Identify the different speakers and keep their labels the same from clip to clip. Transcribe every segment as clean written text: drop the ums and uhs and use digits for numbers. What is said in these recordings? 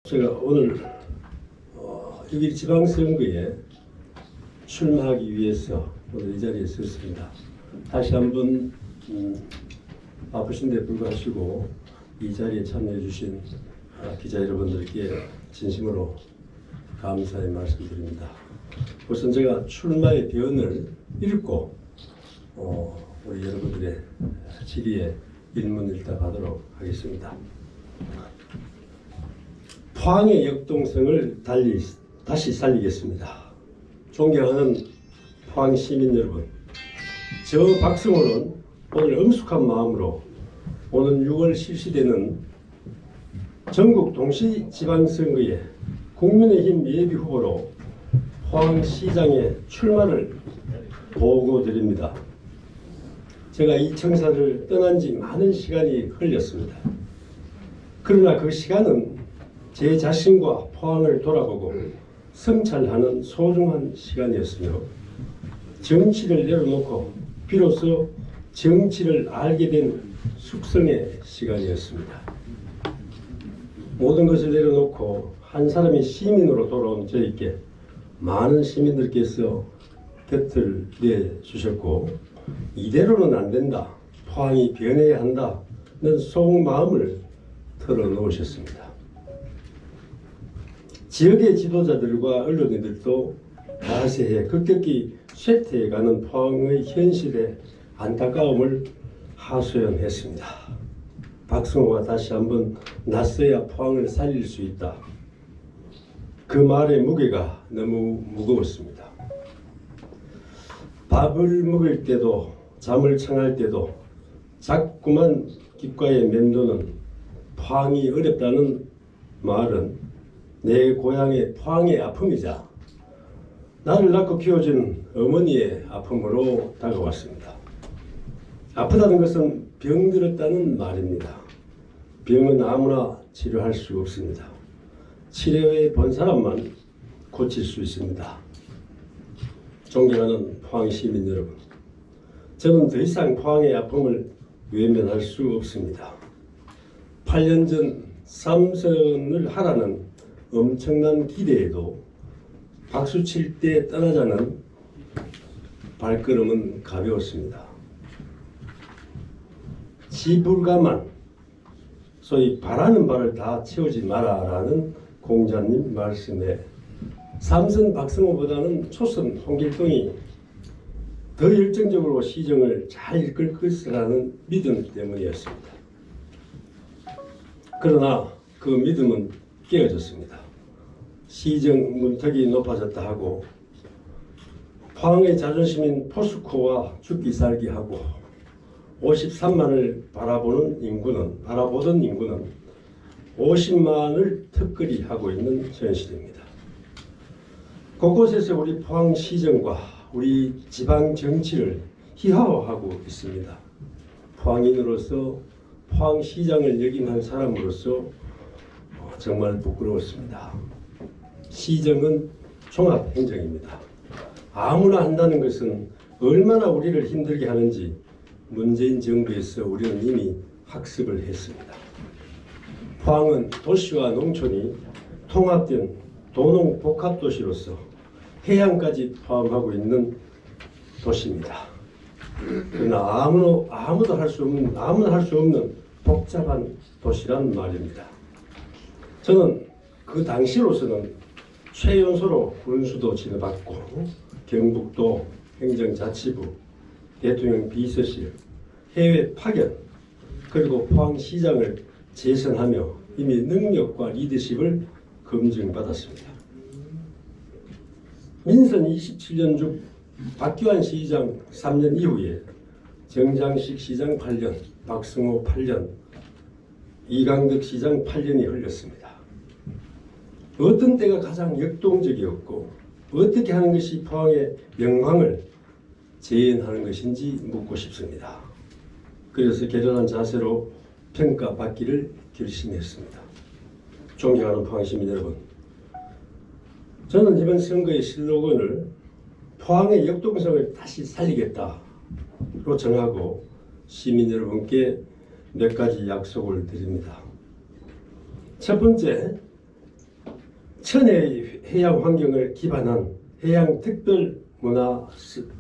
Speaker 1: 제가 오늘 6.1 지방선거에 출마하기 위해서 오늘 이 자리에 섰습니다. 다시 한번 바쁘신데 불구하시고 이 자리에 참여해 주신 기자 여러분들께 진심으로 감사의 말씀드립니다. 우선 제가 출마의 변을 읽고 우리 여러분들의 질의에 일문일답하도록 하겠습니다. 포항의 역동성을 다시 살리겠습니다. 존경하는 포항 시민 여러분, 저 박승호는 오늘 엄숙한 마음으로 오는 6월 실시되는 전국 동시지방선거에 국민의힘 예비후보로 포항시장에 출마를 보고드립니다. 제가 이 청사를 떠난 지 많은 시간이 흘렸습니다. 그러나 그 시간은 제 자신과 포항을 돌아보고 성찰하는 소중한 시간이었으며 정치를 내려놓고 비로소 정치를 알게 된 숙성의 시간이었습니다. 모든 것을 내려놓고 한 사람이 시민으로 돌아온 저에게 많은 시민들께서 곁을 내주셨고 이대로는 안 된다, 포항이 변해야 한다는 속마음을 털어놓으셨습니다. 지역의 지도자들과 언론인들도 다세해 급격히 쇠퇴해가는 포항의 현실에 안타까움을 하소연했습니다. 박승호가 다시 한번 낯서야 포항을 살릴 수 있다. 그 말의 무게가 너무 무거웠습니다. 밥을 먹을 때도 잠을 청할 때도 자꾸만 귓가에 맴도는 포항이 어렵다는 말은 내 고향의 포항의 아픔이자 나를 낳고 키워준 어머니의 아픔으로 다가왔습니다. 아프다는 것은 병들었다는 말입니다. 병은 아무나 치료할 수 없습니다. 치료해 본 사람만 고칠 수 있습니다. 존경하는 포항 시민 여러분, 저는 더 이상 포항의 아픔을 외면할 수 없습니다. 8년 전 삼선을 하라는 엄청난 기대에도 박수 칠 때 떠나자는 발걸음은 가벼웠습니다. 지불가만, 소위 바라는 바를 다 채우지 마라라는 공자님 말씀에 삼선 박승호보다는 초선 홍길동이 더 열정적으로 시정을 잘 이끌 것이라는 믿음 때문이었습니다. 그러나 그 믿음은 깨어졌습니다. 시정 문턱이 높아졌다 하고 포항의 자존심인 포스코와 죽기 살기 하고 53만을 바라보던 인구는 50만을 턱걸이 하고 있는 현실입니다. 곳곳에서 우리 포항시정과 우리 지방 정치를 희화화하고 있습니다. 포항인으로서 포항시장을 역임한 사람으로서 정말 부끄러웠습니다. 시정은 종합행정입니다. 아무나 한다는 것은 얼마나 우리를 힘들게 하는지 문재인 정부에서 우리는 이미 학습을 했습니다. 포항은 도시와 농촌이 통합된 도농 복합도시로서 해양까지 포함하고 있는 도시입니다. 그러나 아무나 할 수 없는 복잡한 도시란 말입니다. 저는 그 당시로서는 최연소로 군수도 지내봤고 경북도 행정자치부, 대통령 비서실, 해외 파견, 그리고 포항시장을 재선하며 이미 능력과 리더십을 검증받았습니다. 민선 27년 중 박규환 시장 3년 이후에 정장식 시장 8년, 박승호 8년, 이강덕 시장 8년이 흘렀습니다. 어떤 때가 가장 역동적이었고 어떻게 하는 것이 포항의 영광을 재현하는 것인지 묻고 싶습니다. 그래서 결연한 자세로 평가받기를 결심했습니다. 존경하는 포항시민 여러분, 저는 이번 선거의 슬로건을 포항의 역동성을 다시 살리겠다로 정하고 시민 여러분께 몇 가지 약속을 드립니다. 첫 번째, 천혜의 해양 환경을 기반한 해양 특별 문화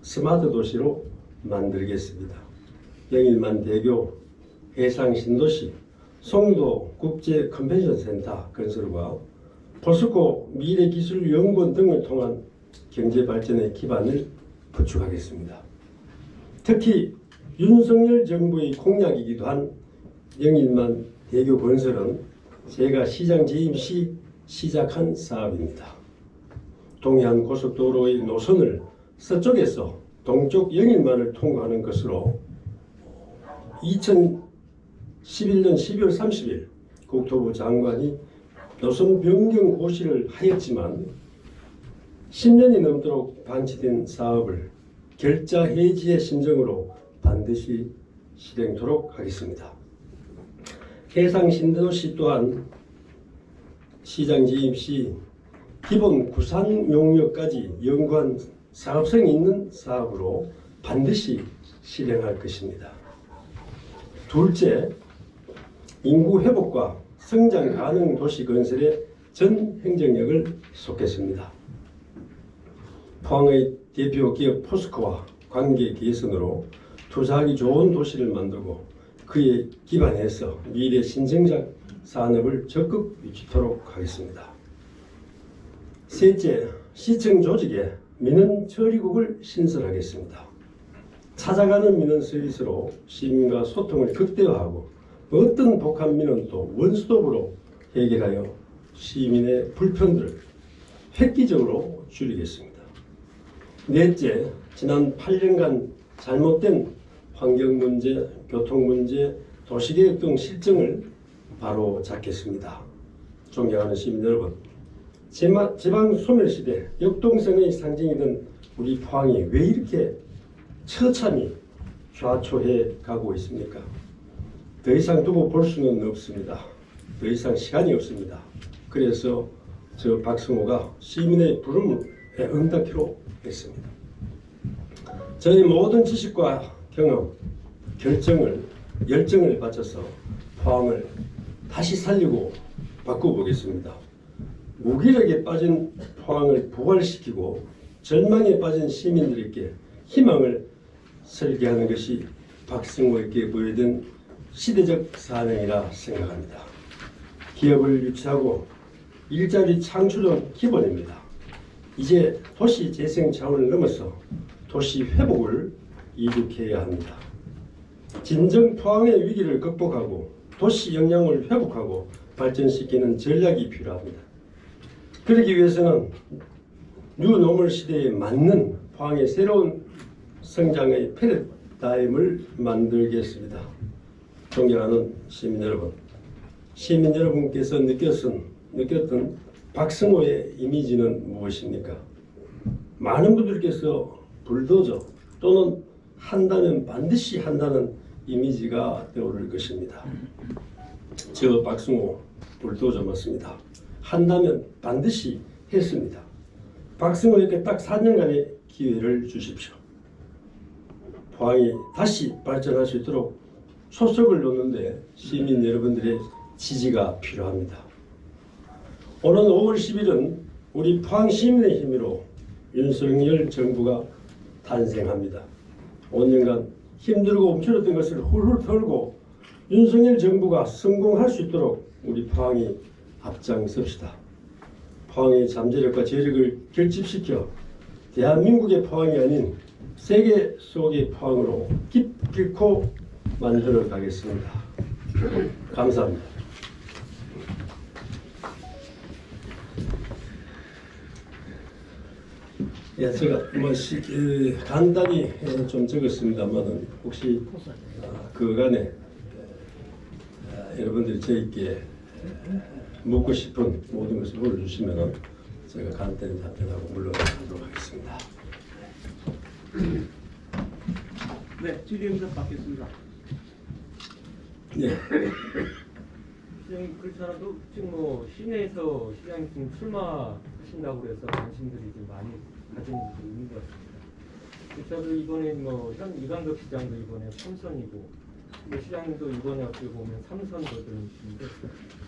Speaker 1: 스마트 도시로 만들겠습니다. 영일만 대교, 해상 신도시, 송도 국제 컨벤션 센터 건설과 포스코 미래기술연구원 등을 통한 경제 발전의 기반을 구축하겠습니다. 특히 윤석열 정부의 공약이기도 한 영일만 대교 건설은 제가 시장 재임 시 시작한 사업입니다. 동해안 고속도로의 노선을 서쪽에서 동쪽 영일만을 통과하는 것으로 2011년 12월 30일 국토부 장관이 노선 변경 고시를 하였지만 10년이 넘도록 방치된 사업을 결자 해지의 심정으로 반드시 실행토록 하겠습니다. 해상 신도시 또한 시장 재임 시 기본 구상 용역까지 연구한 사업성이 있는 사업으로 반드시 실행할 것입니다. 둘째, 인구 회복과 성장 가능 도시 건설에 전 행정력을 쏟겠습니다. 포항의 대표 기업 포스코와 관계 개선으로 투자하기 좋은 도시를 만들고 그에 기반해서 미래 신생작 산업을 적극 유치토록 하겠습니다. 셋째, 시청 조직에 민원 처리국을 신설하겠습니다. 찾아가는 민원 서비스로 시민과 소통을 극대화하고 어떤 복합 민원도 원스톱으로 해결하여 시민의 불편들을 획기적으로 줄이겠습니다. 넷째, 지난 8년간 잘못된 환경문제, 교통문제, 도시계획 등 실정을 바로 잡겠습니다. 존경하는 시민 여러분, 지방 소멸시대 역동성의 상징이던 우리 포항이 왜 이렇게 처참히 좌초해 가고 있습니까? 더 이상 두고 볼 수는 없습니다. 더 이상 시간이 없습니다. 그래서 저 박승호가 시민의 부름에 응답키로 했습니다. 저희 모든 지식과 경험, 열정을 바쳐서 포항을 다시 살리고 바꿔보겠습니다. 무기력에 빠진 포항을 부활시키고 절망에 빠진 시민들에게 희망을 설계하는 것이 박승호에게 보여준 시대적 사명이라 생각합니다. 기업을 유치하고 일자리 창출은 기본입니다. 이제 도시 재생 차원을 넘어서 도시 회복을 이룩해야 합니다. 진정 포항의 위기를 극복하고 도시 역량을 회복하고 발전시키는 전략이 필요합니다. 그러기 위해서는 뉴노멀 시대에 맞는 포항의 새로운 성장의 패러다임을 만들겠습니다. 존경하는 시민 여러분, 시민 여러분께서 느꼈던 박승호의 이미지는 무엇입니까? 많은 분들께서 불도저 또는 한다면 반드시 한다는 이미지가 떠오를 것입니다. 저 박승호 불도저 맞습니다. 한다면 반드시 했습니다. 박승호에게 딱 4년간의 기회를 주십시오. 포항이 다시 발전할 수 있도록 초석을 놓는데 시민 여러분들의 지지가 필요합니다. 오는 5월 10일은 우리 포항 시민의 힘으로 윤석열 정부가 탄생합니다. 5년간 힘들고 움츠렸던 것을 훌훌 털고 윤석열 정부가 성공할 수 있도록 우리 포항이 앞장섭시다. 포항의 잠재력과 재력을 결집시켜 대한민국의 포항이 아닌 세계 속의 포항으로 깊고 만들어 가겠습니다. 감사합니다. 예, 제가 간단히 좀 적었습니다만은 혹시 그간에 여러분들이 저에게 묻고 싶은 모든 것을 물어주시면 제가 간단히 답변하고 물러가도록 하겠습니다.
Speaker 2: 네, 질의응답 받겠습니다.
Speaker 1: 네.
Speaker 2: 시장님 그렇지 않아도 지금 뭐 시내에서 시장님 지금 출마하신다고 해서 관심들이 좀 많이 가지는 분이 있는 것 같습니다. 그렇지 않아도 이번에 뭐 현 이광덕 시장도 이번에 총선이고 뭐 시장님도 이번에 어떻게 보면 삼선 도전이신데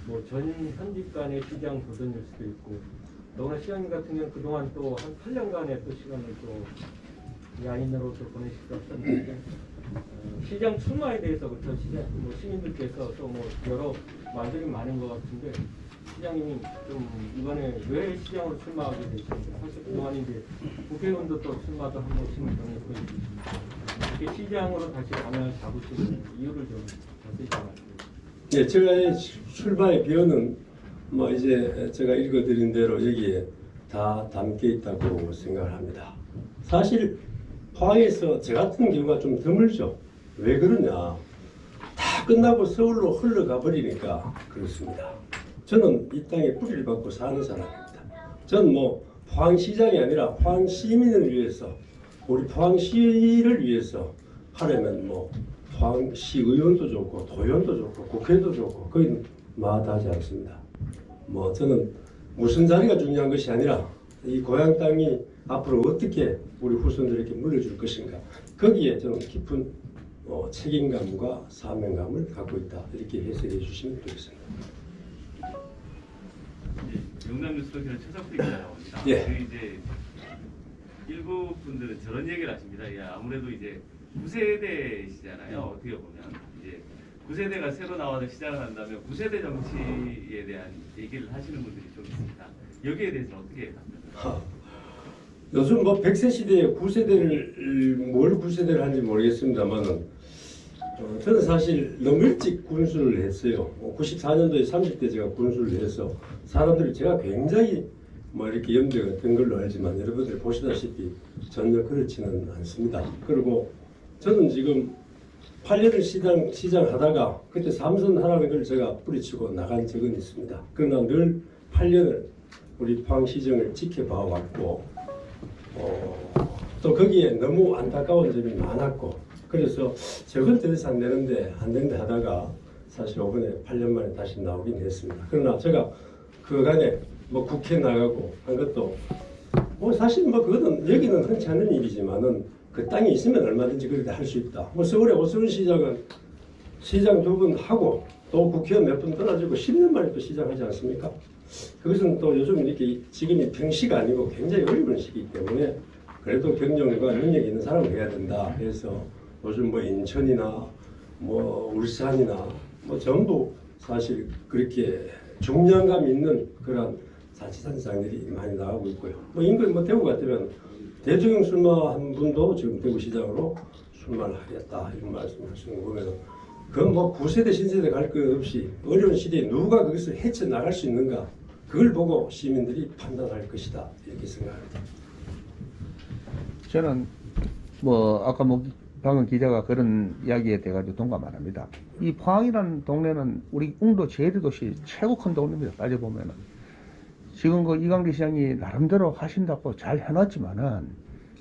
Speaker 2: 뭐 전 현직 간의 시장 도전일 수도 있고 더구나 시장님 같은 경우는 그동안 또 한 8년간의 또 시간을 또 야인으로 또 보내실 것 같은데 시장 출마에 대해서부터 시장 뭐 시민들께서 또 뭐 여러 말들이 많은 것 같은데 시장님이 좀 이번에 왜 시장으로 출마하게 되셨는지 사실 그동안 이제 국회의원도 또 출마도 한 번씩 경험하고 있습니다. 이렇게 시장으로 다시 방향을 잡으시는 이유를 좀 자세히 말씀해주세요.
Speaker 1: 네, 제가 출마의 비유는 뭐 이제 제가 읽어드린 대로 여기에 다 담겨 있다고 생각을 합니다. 사실 포항에서 저 같은 경우가 좀 드물죠. 왜 그러냐? 다 끝나고 서울로 흘러가 버리니까 그렇습니다. 저는 이 땅에 뿌리를 받고 사는 사람입니다. 저는 뭐 포항시장이 아니라 포항 시민을 위해서 우리 포항시를 위해서 하려면 뭐 포항시 의원도 좋고 도의원도 좋고 국회도 좋고 거기는 마다하지 않습니다. 뭐 저는 무슨 자리가 중요한 것이 아니라 이 고향 땅이 앞으로 어떻게 우리 후손들에게 물려줄 것인가 거기에 저는 깊은 책임감과 사명감을 갖고 있다 이렇게 해석해 주시면 되겠습니다.
Speaker 3: 영남 뉴스토크는 최석필 기자라고 합니다.
Speaker 1: 예.
Speaker 3: 그 이제 일부 분들은 저런 얘기를 하십니다. 예, 아무래도 이제 9세대시잖아요. 어떻게 보면 이제 9세대가 새로 나와서 시작을 한다면 9세대 정치에 대한 얘기를 하시는 분들이 좀 있습니다. 여기에 대해서는 어떻게 답변하세요?
Speaker 1: 요즘 뭐 100세 시대에 9세대를 뭘 9세대를 하는지 모르겠습니다만은 저는 사실 너무 일찍 군수를 했어요. 94년도에 30대 제가 군수를 해서 사람들이 제가 굉장히 뭐 이렇게 염두가 든 걸로 알지만 여러분들 보시다시피 전혀 그렇지는 않습니다. 그리고 저는 지금 8년을 시장 하다가 그때 삼선 하라는 걸 제가 뿌리치고 나간 적은 있습니다. 그러나 늘 8년을 우리 포항시정을 지켜봐 왔고 또 거기에 너무 안타까운 점이 많았고 그래서 저건 더 이상 안 되는데 안 된다 하다가 사실 이번에 8년 만에 다시 나오긴 했습니다. 그러나 제가 그간에 뭐 국회 나가고 한 것도 뭐 사실 뭐 그거는 여기는 흔치 않은 일이지만은 그 땅이 있으면 얼마든지 그렇게 할 수 있다. 뭐 서울의 오세훈 시장은 시장 2번 하고 또 국회의원 몇 번 떨어지고 10년 만에 또 시장하지 않습니까? 그것은 또 요즘 이렇게 지금이 평시가 아니고 굉장히 어려운 시기이기 때문에 그래도 경력과 능력이 있는 사람을 해야 된다. 그래서 요즘 뭐 인천이나 뭐 울산이나 뭐 전부 사실 그렇게 중량감 있는 그런 자치단체장들이 많이 나가고 있고요. 뭐 인근 뭐 대구 같으면 대통령 출마한 분도 지금 대구시장으로 출마를 하겠다 이런 말씀하시는 거 보면 그건 뭐 9세대 신세대 갈 것 없이 어려운 시대에 누가 거기서 헤쳐나갈 수 있는가 그걸 보고 시민들이 판단할 것이다 이렇게 생각합니다.
Speaker 4: 저는 뭐 아까 뭐 방금 기자가 그런 이야기에 대해 가지고 동감 안 합니다. 이 포항이라는 동네는 우리 웅도 제1도시 최고 큰 동네입니다. 따져보면은. 지금 그 이광기 시장이 나름대로 하신다고 잘 해놨지만은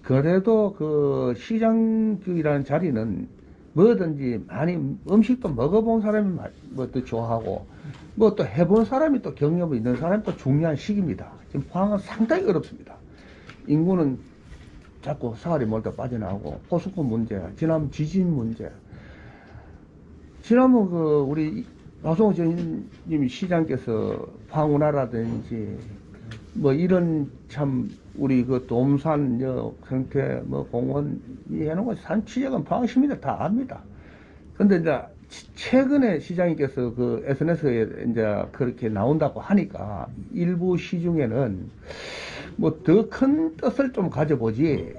Speaker 4: 그래도 그 시장이라는 자리는 뭐든지 많이 음식도 먹어본 사람이 뭐 또 좋아하고 뭐 또 해본 사람이 또 경험이 있는 사람이 또 중요한 시기입니다. 지금 포항은 상당히 어렵습니다. 인구는 자꾸 사활이 멀다 빠져나오고 포스코 문제, 지난번 지진 문제, 지난번 그 우리 나성호 전님이 시장께서 황운하라든지 뭐 이런 참 우리 그 돔산 생태 뭐 공원 이 해놓은 거 산 취재는 포항 시민들 다 압니다. 근데 이제 최근에 시장님께서 그 SNS에 이제 그렇게 나온다고 하니까 일부 시중에는 뭐 더 큰 뜻을 좀 가져보지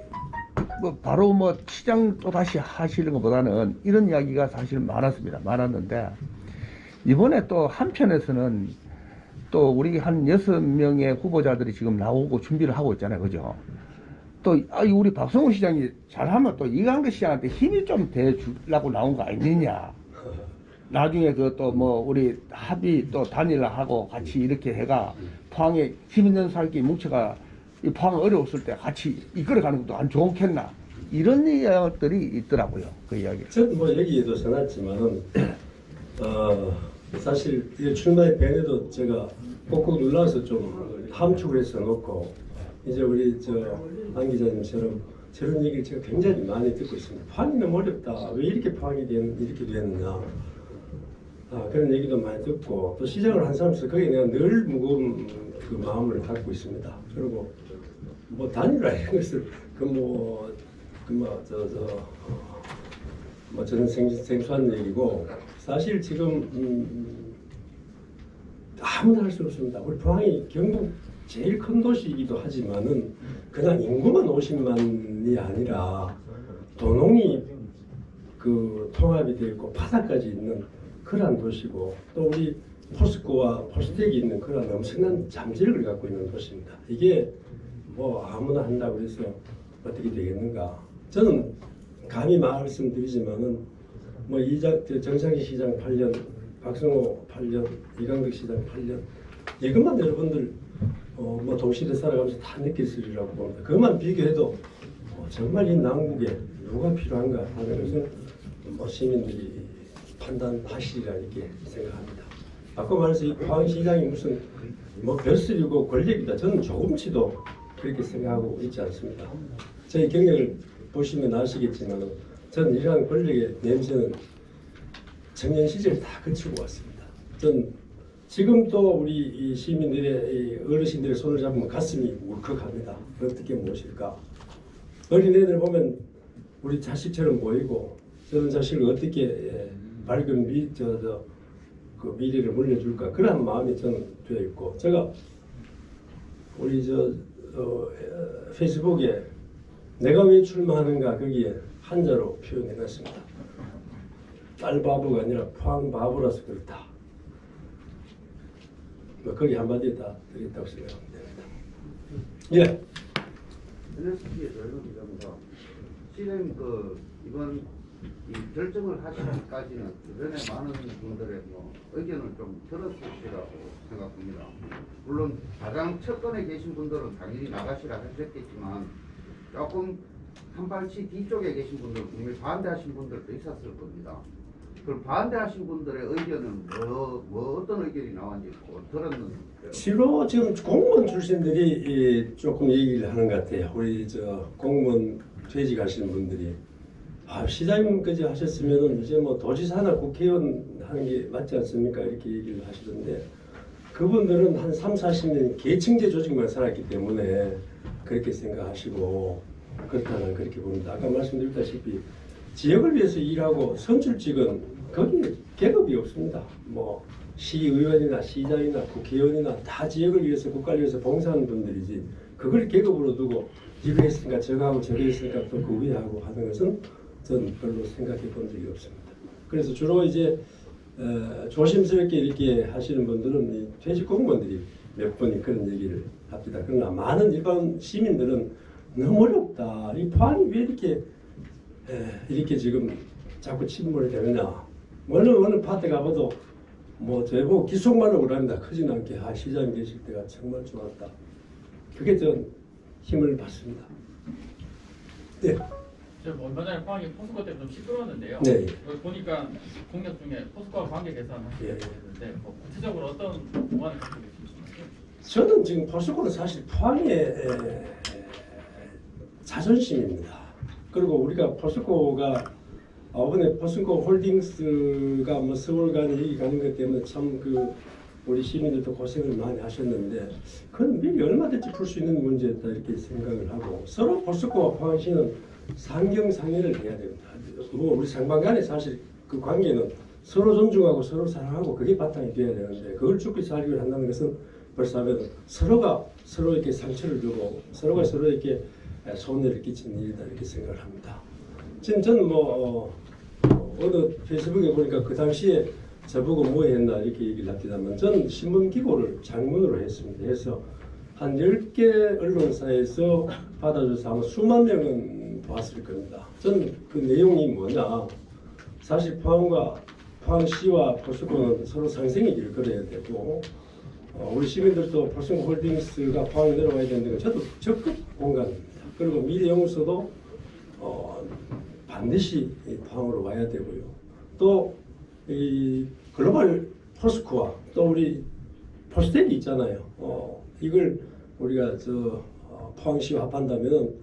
Speaker 4: 뭐 바로 뭐 시장 또 다시 하시는 것보다는 이런 이야기가 사실 많았는데 이번에 또 한편에서는 또 우리 한 6명의 후보자들이 지금 나오고 준비를 하고 있잖아요. 그죠? 또 우리 박성호 시장이 잘하면 또 이광기 시장한테 힘이 좀 대주려고 나온 거 아니냐. 나중에 그 또 뭐 우리 합의 또 단일화하고 같이 이렇게 해가 포항에 힘 있는 사람끼리 뭉쳐가 이 포항 어려웠을 때 같이 이끌어가는 것도 안 좋겠나. 이런 이야기들이 있더라고요. 그 이야기.
Speaker 1: 저는 뭐 여기에도 써놨지만은 사실 이 출마의 배에도 제가 꼭꼭 눌러서 좀 함축을 해서 놓고 이제 우리 안 기자님처럼 저런 얘기를 제가 굉장히 많이 듣고 있습니다. 포항이 너무 어렵다. 왜 이렇게 포항이 이렇게 되느냐. 그런 얘기도 많이 듣고 또 시장을 한 사람으로서 거기에 내가 늘 무거운 그 마음을 갖고 있습니다. 그리고 뭐 단일화라는 것을 저는 생소한 얘기고 사실 지금 아무나 할 수 없습니다. 우리 포항이 경북 제일 큰 도시이기도 하지만은 그냥 인구만 50만이 아니라 도농이 그 통합이 되어 있고 바다까지 있는 그러한 도시고 또 우리 포스코와 포스텍이 있는 그런 엄청난 잠재력을 갖고 있는 도시입니다. 이게 뭐 아무나 한다고 해서 어떻게 되겠는가? 저는 감히 말씀드리지만은 뭐 정상희 시장 8년, 박성호 8년, 이강덕 시장 8년 이것만 여러분들 뭐 동시대 살아가면서 다 느꼈으리라고 봅니다. 그것만 비교해도 정말 이 남국에 누가 필요한가 하는 것은 뭐 시민들이 판단하시리라 이렇게 생각합니다. 아까 말해서 이 포항시장이 무슨 뭐 벼슬이고 권력이다. 저는 조금치도 그렇게 생각하고 있지 않습니다. 저희 경력을 보시면 아시겠지만 저는 이러한 권력의 냄새는 청년 시절 다 거치고 왔습니다. 전 지금도 우리 이 시민들의 어르신들의 손을 잡으면 가슴이 울컥합니다. 어떻게 모실까? 어린애들 보면 우리 자식처럼 보이고 저런 자식을 어떻게 밝은 그 미래를 물려줄까 그런 마음이 저는 되어 있고 제가 우리 페이스북에 내가 왜 출마하는가 거기에 한자로 표현해놨습니다. 딸 바보가 아니라 포항 바보라서 그렇다. 뭐 거기 한마디에 다 드렸다고 생각하면 됩니다. 예.
Speaker 5: NSC에서 기자입니다. 실은 이번 이 결정을 하시기까지는 주변에 많은 분들의 의견을 좀 들었으리라고 생각합니다. 물론 가장 첫번에 계신 분들은 당연히 나가시라 하셨겠지만 조금 한 발치 뒤쪽에 계신 분들 분명히 반대하신 분들도 있었을 겁니다. 그럼 반대하신 분들의 의견은 어떤 의견이 나왔는지 들었는데요.
Speaker 1: 주로 지금 공무원 출신들이 조금 얘기를 하는 것 같아요. 우리 공무원 퇴직하시는 분들이 시장님까지 하셨으면 이제 뭐 도지사나 국회의원 하는 게 맞지 않습니까? 이렇게 얘기를 하시던데 그분들은 한 3, 40년 계층제 조직만 살았기 때문에 그렇게 생각하시고 그렇다는 그렇게 봅니다. 아까 말씀드렸다시피 지역을 위해서 일하고 선출직은 거기 계급이 없습니다. 뭐 시의원이나 시장이나 국회의원이나 다 지역을 위해서 국가를 위해서 봉사하는 분들이지 그걸 계급으로 두고 이거 했으니까 저거 하고 저거 했으니까 또 그 위에 하고 하는 것은 저는 별로 생각해 본 적이 없습니다. 그래서 주로 이제 조심스럽게 이렇게 하시는 분들은 이 퇴직 공무원들이 몇 분이 그런 얘기를 합니다. 그러나 많은 일반 시민들은 너무 어렵다. 이 포항이 왜 이렇게 지금 자꾸 침몰이 되느냐. 어느 파트 가봐도 뭐 저보고 기속말로 그럽니다. 크진 않게 시장에 계실 때가 정말 좋았다. 그게 전 힘을 받습니다. 네.
Speaker 6: 얼마 전에 포항이 포스코 때문에 좀 시끄러웠는데요.
Speaker 1: 네.
Speaker 6: 여기 보니까 공약 중에 포스코와 관계 개선하시고 있는데 구체적으로 어떤 보완을 갖고 계십니까?
Speaker 1: 저는 지금 포스코는 사실 포항의 자존심입니다. 그리고 우리가 포스코가 이번에 포스코 홀딩스가 뭐 서울 간에 여기 가는 것 때문에 참 우리 시민들도 고생을 많이 하셨는데 그건 미리 얼마든지 풀 수 있는 문제였다 이렇게 생각을 하고 서로 포스코와 포항시는 상경상해를 해야 됩니다. 뭐 우리 상반 간에 사실 그 관계는 서로 존중하고 서로 사랑하고 그게 바탕이 돼야 되는데 그걸 죽기 살기를 한다는 것은 벌써 하면 서로가 서로에게 상처를 주고 서로가 서로에게 손해를 끼치는 일이다 이렇게 생각을 합니다. 지금 저는 어느 페이스북에 보니까 그 당시에 저보고 뭐 했나 이렇게 얘기를 합니다만 저는 신문기고를 장문으로 했습니다. 그래서 한 10개 언론사에서 받아줘서 아마 수만 명은 봤을 겁니다. 저는 그 내용이 뭐냐 사실 포항시와 포스코는 서로 상생의 길을 걸어야 되고 우리 시민들도 포스코 홀딩스가 포항에 내려와야 되는데 저도 적극 공감합니다. 그리고 미래연구소도 반드시 포항으로 와야 되고요. 또 이 글로벌 포스코와 또 우리 포스텍이 있잖아요. 이걸 우리가 포항시와 합한다면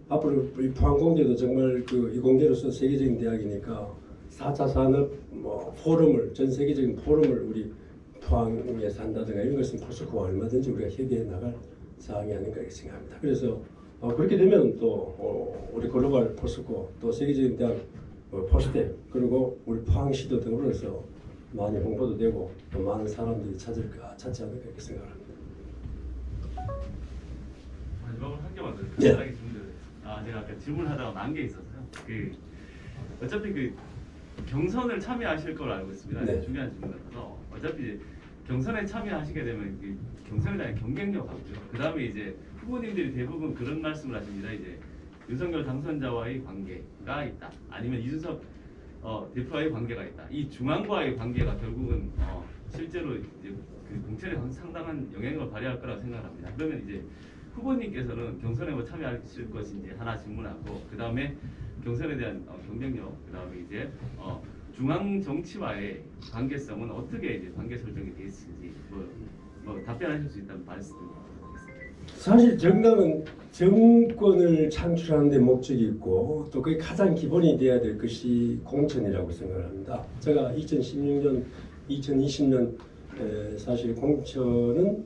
Speaker 1: 앞으로 우리 포항공대도 정말 그 이공대로서 세계적인 대학이니까 4차 산업 뭐 포럼을 전 세계적인 포럼을 우리 포항에서 한다든가 이런 것은 포스코가 얼마든지 우리가 협의해 나갈 사항이 아닌가 이렇게 생각합니다. 그래서 그렇게 되면 또 우리 글로벌 포스코 또 세계적인 대학 포스텍 그리고 우리 포항시도 더불어서 많이 홍보도 되고 또 많은 사람들이 찾지 않을까 이렇게 생각합니다.
Speaker 3: 마지막으로 한 개만 더
Speaker 1: 네.
Speaker 3: 간단하게 질문드려요. 제가 아까 질문하다가 난 게 있었어요. 어차피 경선을 참여하실 걸 알고 있습니다.
Speaker 1: 네.
Speaker 3: 중요한 질문 같아서 어차피 이제 경선에 참여하시게 되면 경선에 대한 경쟁력하고요. 그 다음에 이제 후보님들이 대부분 그런 말씀을 하십니다. 이제 윤석열 당선자와의 관계가 있다. 아니면 이준석 대표와의 관계가 있다. 이 중앙과의 관계가 결국은 실제로 이제 그 공천에 상당한 영향력을 발휘할 거라고 생각합니다. 그러면 이제 후보님께서는 경선에 뭐 참여하실 것인지 하나 질문하고 그 다음에 경선에 대한 경쟁력, 그 다음에 이제 중앙 정치와의 관계성은 어떻게 이제 관계 설정이 되어 있을지 뭐 답변하실 수 있다면 말씀드리겠습니다.
Speaker 1: 사실 정당은 정권을 창출하는 데 목적이 있고 또 그게 가장 기본이 돼야 될 것이 공천이라고 생각을 합니다. 제가 2016년, 2020년 사실 공천은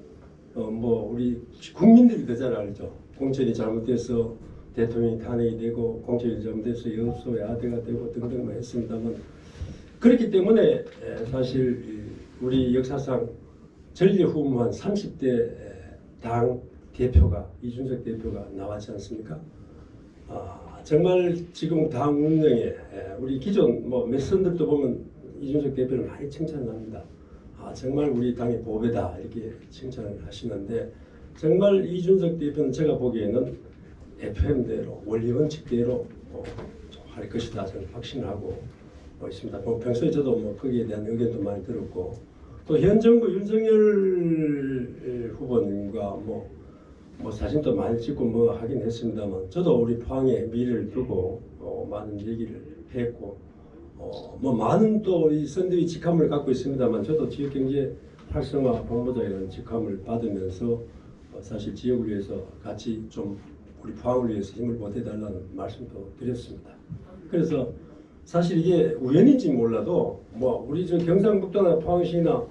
Speaker 1: 뭐 우리 국민들이 더 잘 알죠. 공천이 잘못돼서 대통령이 탄핵이 되고 공천이 잘못돼서 여소 야대가 되고 등등 했습니다만 그렇기 때문에 사실 우리 역사상 전례후무한 30대 당 대표가 이준석 대표가 나왔지 않습니까? 정말 지금 당 운영에 우리 기존 뭐 몇선들도 보면 이준석 대표를 많이 칭찬합니다. 정말 우리 당의 보배다 이렇게 칭찬을 하시는데 정말 이준석 대표는 제가 보기에는 FM대로 원리원칙대로 할 것이다 저는 확신하고 있습니다. 평소에 저도 뭐 거기에 대한 의견도 많이 들었고 또 현 정부 윤석열 후보님과 뭐 사진도 많이 찍고 뭐 하긴 했습니다만 저도 우리 포항의 미래를 두고 많은 얘기를 했고 뭐 많은 또 이 선대위 직함을 갖고 있습니다만 저도 지역경제 활성화 본부장 이런 직함을 받으면서 사실 지역을 위해서 같이 좀 우리 포항을 위해서 힘을 보태달라는 말씀도 드렸습니다. 그래서 사실 이게 우연인지 몰라도 뭐 우리 저 경상북도나 포항시나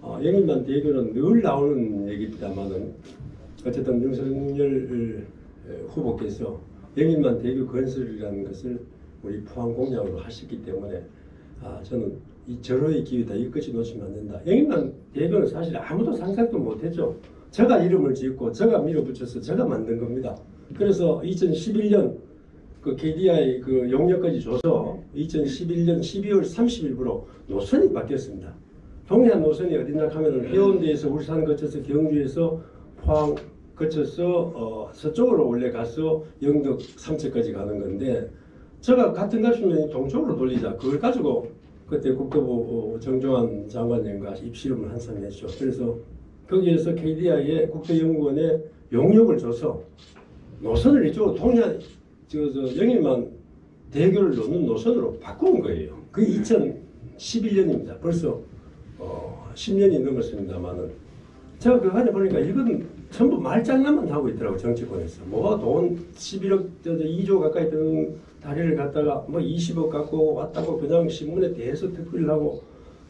Speaker 1: 영인만 대교는 늘 나오는 얘기입니다만은 어쨌든 윤석열 후보께서 영인만 대교 건설이라는 것을 우리 포항 공약으로 하셨기 때문에 저는 이 절호의 기회다. 이것까지 놓치면 안 된다. 영인만 대교는 사실 아무도 상상도 못했죠. 제가 이름을 짓고 제가 밀어붙여서 제가 만든 겁니다. 그래서 2011년 그 KDI 그 용역까지 줘서 2011년 12월 30일부로 노선이 바뀌었습니다. 동해안 노선이 어디냐 하면은 해운대에서 울산 거쳐서 경주에서 포항 거쳐서 서쪽으로 원래 가서 영덕 삼척까지 가는 건데 제가 같은 가시면 동쪽으로 돌리자 그걸 가지고 그때 국토부 정종환 장관님과 입실험을 한참 했죠. 그래서 거기에서 KDI의 국토연구원에 용역을 줘서 노선을 이쪽으로 동해안 영일만 대교를 놓는 노선으로 바꾼 거예요. 그게 2011년입니다. 벌써 10년이 넘었습니다만은 제가 그거 하다 보니까 이건 전부 말장난만 하고 있더라고 정치권에서 뭐 돈 11억 2조 가까이 드는 다리를 갖다가 뭐 20억 갖고 왔다고 그냥 신문에 대해서 특필을 하고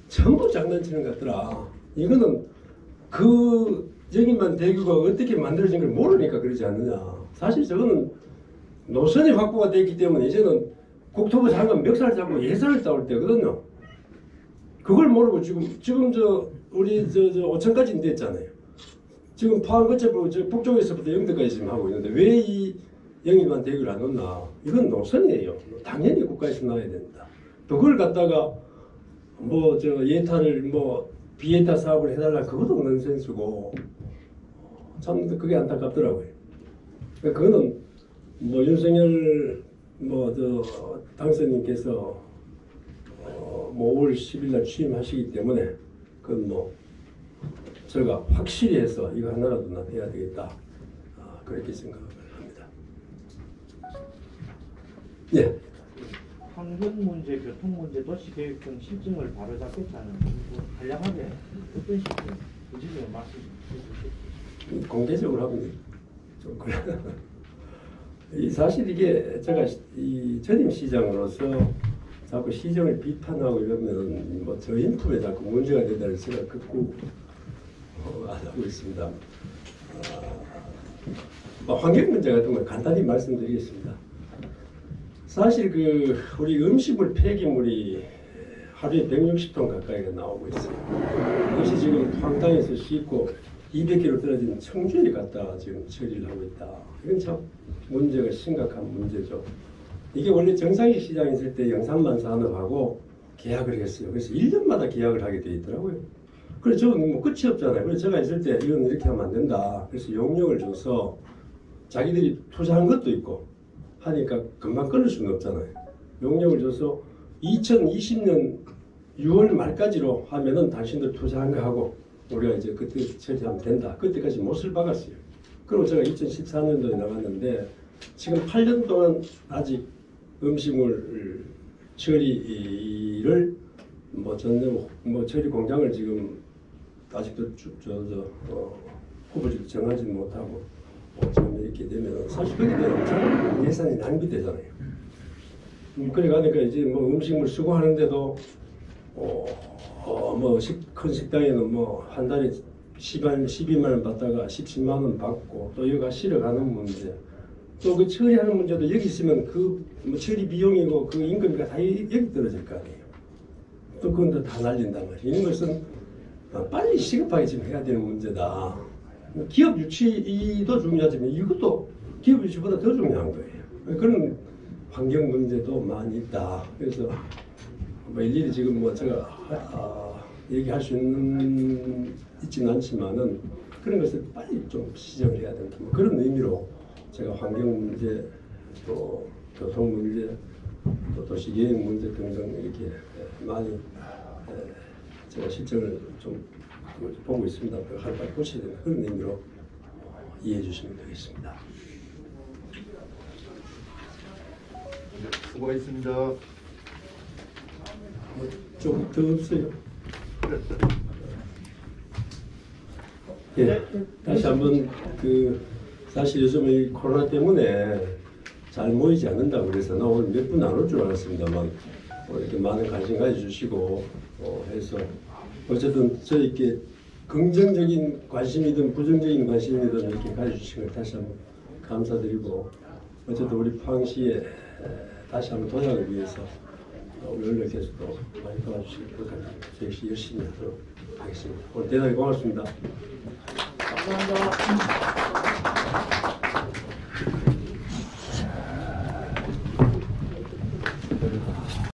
Speaker 1: 전부 장난치는 것 같더라. 이거는 그 영인만 대교가 어떻게 만들어진 걸 모르니까 그러지 않느냐. 사실 저거는 노선이 확보가 됐기 때문에 이제는 국토부 장관 멱살 잡고 예산을 따올 때거든요. 그걸 모르고 지금 우리 5천까지는 됐잖아요. 지금 포항 거쳐서 북쪽에서부터 영덕까지 지금 하고 있는데 왜 이 영일만 대교를 안 놓나? 이건 노선이에요. 당연히 국가에서 놔야 됩니다. 그걸 갖다가 예타를 비예타 사업을 해달라 그것도 넌센스고 참 그게 안타깝더라고요. 그거는 윤석열 당선인께서 5월 10일 날 취임하시기 때문에 그건 제가 확실히 해서 이거 하나라도 난 해야 되겠다 그렇게 생각을 합니다. 예.
Speaker 7: 환경 문제, 교통 문제, 도시 계획 등 실증을 바로잡겠다는 간략하게 어떤 식으로 구체적으로 말씀해 주시죠?
Speaker 1: 공개적으로 하면 좀 그래. 사실 이게 제가 이 전임 시장으로서 자꾸 시정을 비판하고 이러면 뭐 저 인품에 자꾸 문제가 된다는 생각 극구 안 하고 있습니다. 뭐 환경 문제 같은 걸 간단히 말씀드리겠습니다. 사실 그 우리 음식물 폐기물이 하루에 160톤 가까이가 나오고 있어요. 그것이 지금 황당에서 싣고 200km 떨어진 청주에 갔다 지금 처리를 하고 있다. 이건 참 문제가 심각한 문제죠. 이게 원래 정상시 시장에 있을 때 영산만 산업하고 계약을 했어요. 그래서 1년마다 계약을 하게 돼 있더라고요. 그래서 저는 뭐 끝이 없잖아요. 그래서 제가 있을 때 이건 이렇게 하면 안 된다. 그래서 용역을 줘서 자기들이 투자한 것도 있고 하니까 금방 끊을 수는 없잖아요. 용역을 줘서 2020년 6월 말까지로 하면은 당신들 투자한 거 하고 우리가 이제 그때 처리하면 된다. 그때까지 못을 박았어요. 그리고 제가 2014년도에 나갔는데 지금 8년 동안 아직 음식물 처리를 뭐 전혀 뭐 처리 공장을 지금 아직도 후보지도 정하지 못하고 지금 이렇게 되면 사실 거기에 대한 엄청난 예산이 낭비되잖아요. 그래 가니까 이제 뭐 음식물 수거하는데도 뭐 큰 식당에는 뭐 한 달에 12만 원 받다가 17만 원 받고 또 여기가 실어가는 문제, 또 그 처리하는 문제도 여기 있으면 그 뭐 처리 비용이고 그 임금비가 다 여기 떨어질 거 아니에요. 또 그건 다 날린단 말이에요. 이런 것은 빨리 시급하게 지금 해야 되는 문제다. 기업 유치도 중요하지만 이것도 기업 유치보다 더 중요한 거예요. 그런 환경 문제도 많이 있다. 그래서 뭐 일일이 지금 뭐 제가 얘기할 수 있지는 않지만은 그런 것을 빨리 좀 시정을 해야 된다. 뭐 그런 의미로 제가 환경 문제, 또 교통 문제, 또 도시계획 문제 등등 이렇게 많이 제가 실정을 좀 보고 있습니다. 하루빨리 고쳐야 되는 그런 의미로 이해해 주시면 되겠습니다.
Speaker 5: 수고하셨습니다.
Speaker 1: 좀 더 없어요. 예, 다시 한번 사실 요즘 이 코로나 때문에 잘 모이지 않는다고 그래서 나 오늘 몇 분 안 올 줄 알았습니다만 이렇게 많은 관심 가져주시고 해서 어쨌든 저에게 긍정적인 관심이든 부정적인 관심이든 이렇게 가져주신 걸 다시 한번 감사드리고 어쨌든 우리 포항시에 다시 한번 도약을 위해서 우리 연락해서도 많이 도와주시길 부탁드립니다. 저희 열심히 하도록 하겠습니다. 오늘 대단히 고맙습니다.
Speaker 7: 감사합니다.